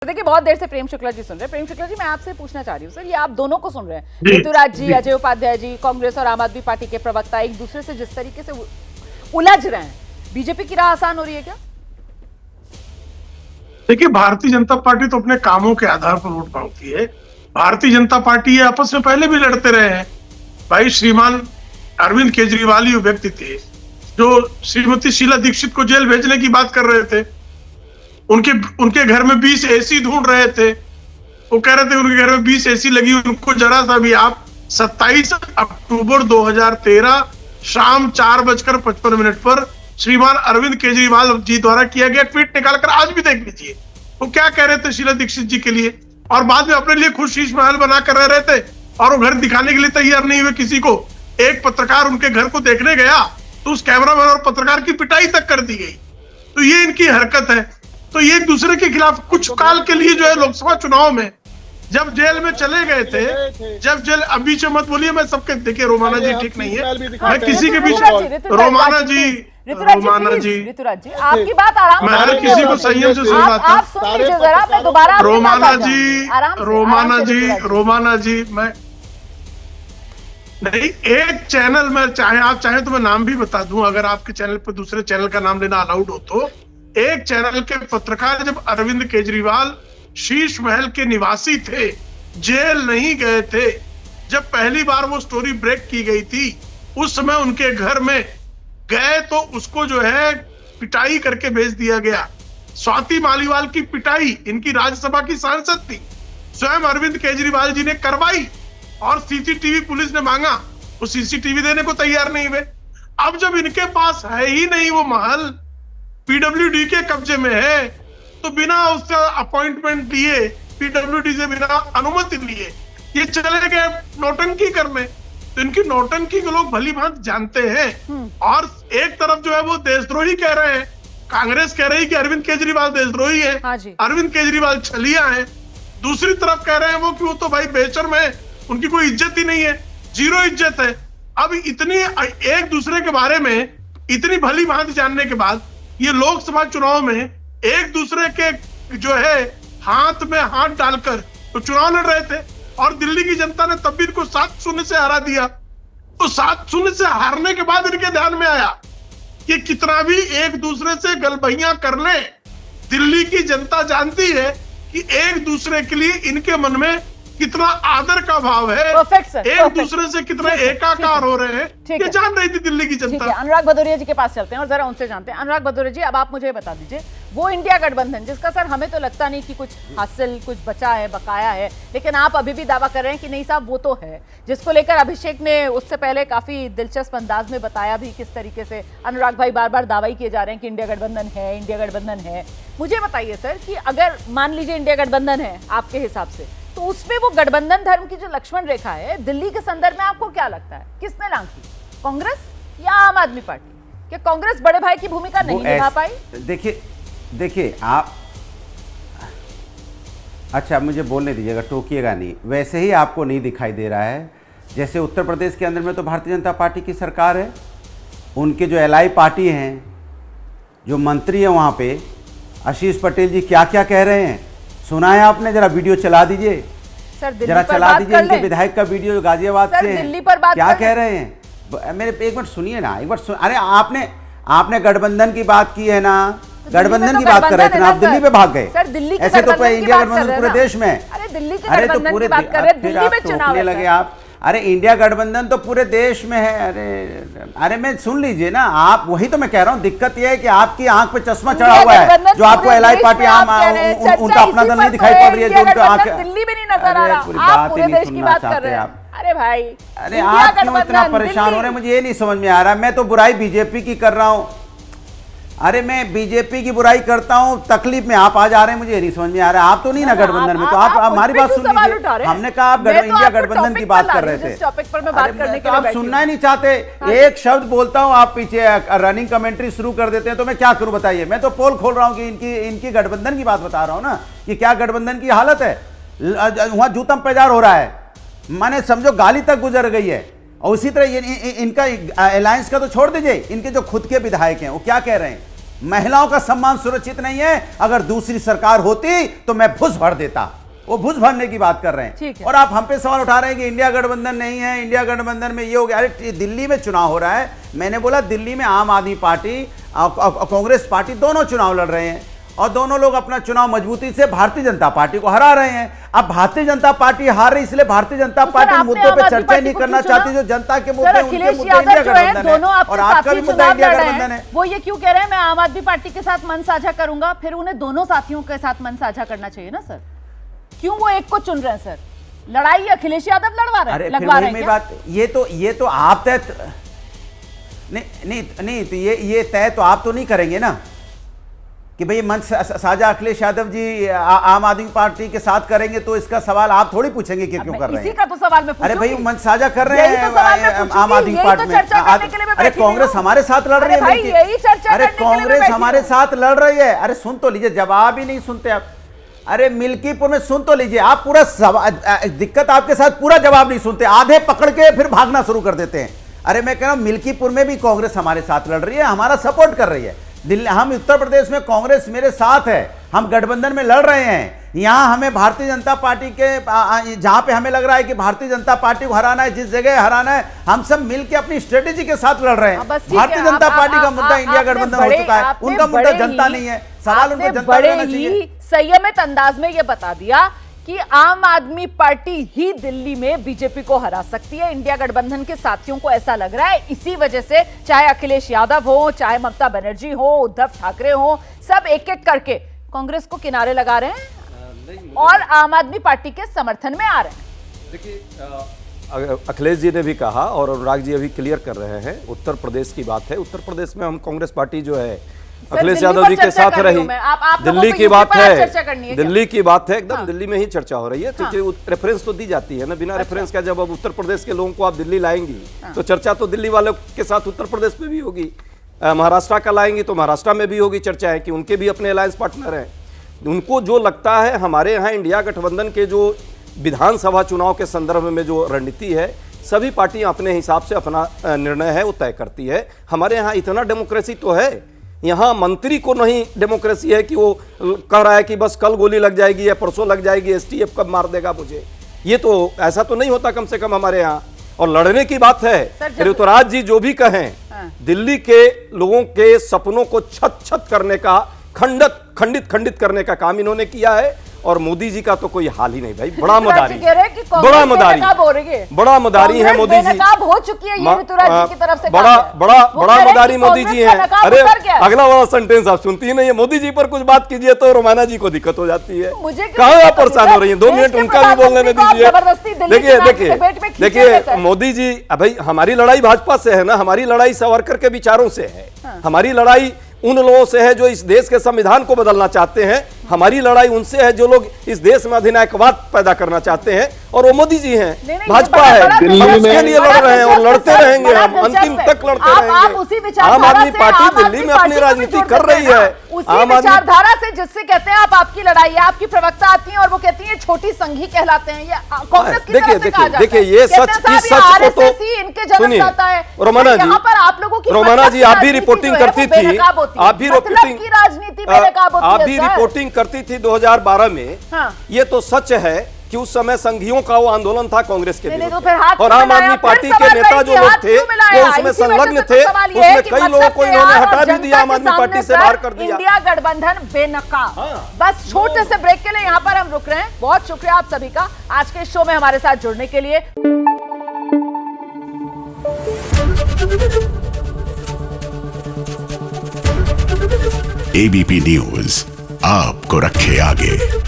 देखिए बहुत देर से प्रेम शुक्ला जी सुन रहे हैं। प्रेम शुक्ला जी, मैं आपसे पूछना चाह रही हूँ सर, ये आप दोनों को सुन रहे हैं, ऋतुराज जी, अजय उपाध्याय जी, कांग्रेस और आम आदमी पार्टी के प्रवक्ता एक दूसरे से जिस तरीके से उलझ रहे हैं, बीजेपी की राह आसान हो रही है क्या? देखिए, भारतीय जनता पार्टी तो अपने कामों के आधार पर वोट मांगती है। भारतीय जनता पार्टी ये आपस में पहले भी लड़ते रहे हैं। भाई, श्रीमान अरविंद केजरीवाल ही व्यक्ति थे जो श्रीमती शीला दीक्षित को जेल भेजने की बात कर रहे थे। उनके घर में 20 एसी ढूंढ रहे थे। वो कह रहे थे उनके घर में 20 एसी लगी, उनको जरा सा भी आप 27 अक्टूबर 2013 शाम 4:55 पर श्रीमान अरविंद केजरीवाल जी द्वारा किया गया ट्वीट निकालकर आज भी देख लीजिए। वो क्या कह रहे थे शीला दीक्षित जी के लिए, और बाद में अपने लिए खुद शीश महल बनाकर रह रहे थे और वो घर दिखाने के लिए तैयार नहीं हुए किसी को। एक पत्रकार उनके घर को देखने गया तो उस कैमरामैन और पत्रकार की पिटाई तक कर दी गई। तो ये इनकी हरकत है। तो ये एक दूसरे के खिलाफ कुछ काल के लिए जो है लोकसभा चुनाव में जब जेल में चले गए थे, जब जेल, अब बीच में मत बोलिए, मैं सबके, देखिए रोमाना जी ठीक नहीं है, मैं किसी के बीच, रोमाना जी, ऋतुराज जी आपकी बात आराम मैं हर किसी को संयम से सुन रहा था। आप सुन लीजिए जरा, मैं दोबारा रोमाना जी मैं नहीं, एक चैनल में आप चाहे तो मैं नाम भी बता दूं, अगर आपके चैनल पर दूसरे चैनल का नाम लेना अलाउड हो तो। एक चैनल के पत्रकार जब अरविंद केजरीवाल शीश महल के निवासी थे, जेल नहीं गए थे, जब पहली बार वो स्टोरी ब्रेक की गई थी, उस समय उनके घर में गए तो उसको जो है पिटाई करके भेज दिया गया। स्वाति मालीवाल की पिटाई इनकी राज्यसभा की सांसद थी, स्वयं अरविंद केजरीवाल जी ने करवाई और सीसीटीवी पुलिस ने मांगा, वो सीसीटीवी देने को तैयार नहीं हुए। अब जब इनके पास है ही नहीं वो महल, पीडब्ल्यूडी के कब्जे में है, तो बिना उसका अपॉइंटमेंट लिए, पीडब्ल्यूडी से बिना अनुमति लिए ये चले गए नौटंकी करने। तो इनकी नौटंकी को लोग भली भांति जानते हैं। और एक तरफ जो है वो देशद्रोही कह रहे हैं, कांग्रेस कह रही है कि अरविंद केजरीवाल देशद्रोही है, अरविंद केजरीवाल छलिया है। दूसरी तरफ कह रहे हैं वो कि वो तो भाई बेशर्म है, उनकी कोई इज्जत ही नहीं है, जीरो इज्जत है। अब इतनी एक दूसरे के बारे में इतनी भली भांति जानने के बाद ये लोकसभा चुनाव में एक दूसरे के जो है हाथ में हाथ डालकर तो चुनाव लड़ रहे थे, और दिल्ली की जनता ने तब भी इनको 7-0 से हरा दिया। तो 7-0 से हारने के बाद इनके ध्यान में आया कि कितना भी एक दूसरे से गलबहियां कर ले, दिल्ली की जनता जानती है कि एक दूसरे के लिए इनके मन में कितना आदर का भाव है, एक दूसरे से कितने एकाकार हो रहे हैं, ये जान रही थी दिल्ली की जनता। अनुराग भदौरिया जी के पास चलते हैं और जरा उनसे जानते हैं। अनुराग भदौरिया जी, अब आप मुझे बता दीजिए, वो इंडिया गठबंधन जिसका सर हमें तो लगता नहीं कि कुछ हासिल, कुछ बचा है, बकाया है, लेकिन आप अभी भी दावा कर रहे हैं कि नहीं साहब वो तो है, जिसको लेकर अभिषेक ने उससे पहले काफी दिलचस्प अंदाज में बताया भी किस तरीके से अनुराग भाई बार बार दावा किए जा रहे हैं कि इंडिया गठबंधन है, इंडिया गठबंधन है। मुझे बताइए सर कि अगर मान लीजिए इंडिया गठबंधन है आपके हिसाब से, तो उसमें वो गठबंधन धर्म की जो लक्ष्मण रेखा है दिल्ली के संदर्भ में आपको क्या लगता है, किसने लांघी, कांग्रेस या आम आदमी पार्टी? क्या कांग्रेस बड़े भाई की भूमिका नहीं निभा पाई? देखिए आप, अच्छा मुझे बोलने दीजिएगा, टोकिएगा नहीं। वैसे ही आपको नहीं दिखाई दे रहा है जैसे उत्तर प्रदेश के अंदर में तो भारतीय जनता पार्टी की सरकार है, उनके जो एलआई पार्टी हैं, जो मंत्री हैं वहाँ पे, आशीष पटेल जी क्या क्या कह रहे हैं सुना है आपने? जरा वीडियो चला दीजिए, जरा चला दीजिए इनके विधायक का वीडियो गाजियाबाद से, दिल्ली पर बात क्या कह रहे हैं। मेरे एक मिनट सुनिए ना, एक बार अरे आपने गठबंधन की बात की है ना, गठबंधन की बात कर रहे थे ना, आप दिल्ली पे भाग गए। ऐसे तो इंडिया गठबंधन पूरे देश में, अरे तो पूरे फिर आप टोकने लगे आप। अरे इंडिया गठबंधन तो पूरे देश में है। अरे मैं सुन लीजिए ना आप, वही तो मैं कह रहा हूँ, दिक्कत यह है कि आपकी आंख पे चश्मा चढ़ा हुआ है, जो आपको एलआई पार्टी उनका अपना दल नहीं दिखाई पड़ रही है, जो उनका आंख दिल्ली में नहीं नजर आ रहा, पूरी बात ही नहीं सुनना चाहते आप। अरे भाई, अरे आप क्यों इतना परेशान हो रहे हैं, मुझे ये नहीं समझ में आ रहा। मैं तो बुराई बीजेपी की कर रहा हूँ, अरे मैं बीजेपी की बुराई करता हूं, तकलीफ में आप आ जा रहे हैं, मुझे नहीं समझ में आ रहा है। आप तो नहीं ना गठबंधन में, तो आप हमारी बात सुन लीजिए। हमने कहा आप इंडिया गठबंधन की बात कर रहे थे, तो आप सुनना ही नहीं चाहते। एक शब्द बोलता हूं आप पीछे रनिंग कमेंट्री शुरू कर देते हैं, तो मैं क्या करूं बताइए। मैं तो पोल खोल रहा हूं कि इनकी गठबंधन की बात बता रहा हूं ना, कि क्या गठबंधन की हालत है। वहां जूतम पैजार हो रहा है, माने समझो गाली तक गुजर गई है। और उसी तरह इनका अलायंस का तो छोड़ दीजिए, इनके जो खुद के विधायक हैं वो क्या कह रहे हैं महिलाओं का सम्मान सुरक्षित नहीं है। अगर दूसरी सरकार होती तो मैं भुस भर देता। वो भुस भरने की बात कर रहे हैं और आप हम पे सवाल उठा रहे हैं कि इंडिया गठबंधन नहीं है, इंडिया गठबंधन में ये हो गया। अरे दिल्ली में चुनाव हो रहा है, मैंने बोला दिल्ली में आम आदमी पार्टी और कांग्रेस पार्टी दोनों चुनाव लड़ रहे हैं और दोनों लोग अपना चुनाव मजबूती से भारतीय जनता पार्टी को हरा रहे हैं। अब भारतीय जनता पार्टी हार रही, इसलिए भारतीय जनता पार्टी मुद्दों पे चर्चा नहीं करना चाहती। जो जनता के मुद्दे, उनके मुद्दे इंडिया गठबंधन है और आपका भी मुद्दा इंडिया गठबंधन है। वो ये क्यों कह रहे हैं मैं आम आदमी पार्टी के साथ मन साझा करूंगा? फिर उन्हें दोनों साथियों के साथ मन साझा करना चाहिए ना सर। क्यों वो एक को चुन रहे हैं सर? लड़ाई अखिलेश यादव लड़वा रहे हैं, लगवा रहे हैं क्या? बात ये तो आप तय नहीं तो ये तय तो आप तो नहीं करेंगे ना कि भाई मंच साझा अखिलेश यादव जी आम आदमी पार्टी के साथ करेंगे, तो इसका सवाल आप थोड़ी पूछेंगे कि क्यों कर रहे हैं। इसी का तो सवाल मैं अरे भाई मंच साझा कर रहे हैं आम आदमी पार्टी में। अरे कांग्रेस हमारे साथ लड़ रही है। अरे कांग्रेस हमारे साथ लड़ रही है। अरे सुन तो लीजिए, जवाब ही नहीं सुनते आप। अरे मिल्कीपुर में सुन तो लीजिए, आप पूरा दिक्कत आपके साथ, पूरा जवाब नहीं सुनते, आधे पकड़ के फिर भागना शुरू कर देते हैं। अरे मैं कह रहा हूं मिल्कीपुर में भी कांग्रेस हमारे साथ लड़ रही है, हमारा सपोर्ट कर रही है। दिल्ली, हम उत्तर प्रदेश में कांग्रेस मेरे साथ है, हम गठबंधन में लड़ रहे हैं। यहां हमें भारतीय जनता पार्टी के जहां पे हमें लग रहा है कि भारतीय जनता पार्टी को हराना है, जिस जगह हराना है, हम सब मिलकर अपनी स्ट्रेटेजी के साथ लड़ रहे हैं। भारतीय जनता पार्टी का मुद्दा इंडिया गठबंधन हो चुका है, उनका मुद्दा जनता नहीं है। सवाल उनको जनता लेना चाहिए। संयमित अंदाज में यह बता दिया कि आम आदमी पार्टी ही दिल्ली में बीजेपी को हरा सकती है। इंडिया गठबंधन के साथियों को ऐसा लग रहा है, इसी वजह से चाहे अखिलेश यादव हो, चाहे ममता बनर्जी हो, उद्धव ठाकरे हो, सब एक एक करके कांग्रेस को किनारे लगा रहे हैं और आम आदमी पार्टी के समर्थन में आ रहे हैं। देखिए, अखिलेश जी ने भी कहा और अनुराग जी अभी क्लियर कर रहे हैं, उत्तर प्रदेश की बात है। उत्तर प्रदेश में हम कांग्रेस पार्टी जो है अखिलेश यादव जी के साथ रही। दिल्ली की बात है, दिल्ली की बात है, एकदम दिल्ली में ही चर्चा हो रही है, क्योंकि रेफरेंस तो दी जाती है ना, बिना रेफरेंस का जब अब उत्तर प्रदेश के लोगों को आप दिल्ली लाएंगी तो चर्चा तो दिल्ली वालों के साथ उत्तर प्रदेश में भी होगी। महाराष्ट्र का लाएंगी तो महाराष्ट्र में भी होगी चर्चा है कि उनके भी अपने अलायंस पार्टनर हैं। उनको जो लगता है, हमारे यहाँ इंडिया गठबंधन के जो विधानसभा चुनाव के संदर्भ में जो रणनीति है, सभी पार्टियां अपने हिसाब से अपना निर्णय है वो तय करती है। हमारे यहाँ इतना डेमोक्रेसी तो है, यहाँ मंत्री को नहीं डेमोक्रेसी है कि वो कह रहा है कि बस कल गोली लग जाएगी या परसों लग जाएगी, एसटीएफ कब मार देगा मुझे। ये तो ऐसा तो नहीं होता कम से कम हमारे यहाँ। और लड़ने की बात है, ऋतुराज जी जो भी कहें, दिल्ली के लोगों के सपनों को छत छत करने का, खंडित करने का काम इन्होंने किया है। और मोदी जी का तो कोई हाल ही नहीं भाई, बड़ा मदारी है मोदी जी, हो चुकी है ये ऋतुराज जी की तरफ से, बड़ा मदारी मोदी जी हैं। अरे अगला वाला सेंटेंस आप सुनती ही नहीं है, मोदी जी पर कुछ बात कीजिए तो रोमाना जी को दिक्कत हो जाती है। कहाँ आप परेशान हो रही है? 2 मिनट उनका भी बोलने में दीजिए। देखिए मोदी जी, भाई हमारी लड़ाई भाजपा से है ना, हमारी लड़ाई सावरकर के विचारों से है, हमारी लड़ाई उन लोगों से है जो इस देश के संविधान को बदलना चाहते हैं, हमारी लड़ाई उनसे है जो लोग इस देश में अधिनायकवाद पैदा करना चाहते हैं, और वो मोदी जी हैं, भाजपा है, हम उसके लिए लड़ रहे हैं और लड़ते रहेंगे, हम अंतिम तक लड़ते रहेंगे। आम आदमी पार्टी दिल्ली में अपनी राजनीति कर रही है, आम विचारधारा से, जिससे कहते हैं आप आपकी लड़ाई है, आपकी प्रवक्ता आती है और वो कहती है छोटी संघी कहलाते हैं, ये कांग्रेस की तरफ से कहा जाता है। देखिए ये सच, इस सच को तो सुनिए रोमाना जी, रोमाना जी आप भी रिपोर्टिंग करती थी, आप भी रिपोर्टिंग करती थी 2012 में। ये तो सच है कि उस समय संघियों का वो आंदोलन था कांग्रेस के विरुद्ध, और आम आदमी पार्टी के नेता जो लोग थे वो उसमें संलग्न थे, उसमें कई लोगों को इन्होंने हटा भी दिया, आम आदमी पार्टी से बाहर कर दिया। इंडिया गठबंधन बेनकाब। बस छोटे से ब्रेक के लिए यहाँ पर हम रुक रहे हैं। बहुत शुक्रिया आप सभी का आज के शो में हमारे साथ जुड़ने के लिए। एबीपी न्यूज आपको रखे आगे।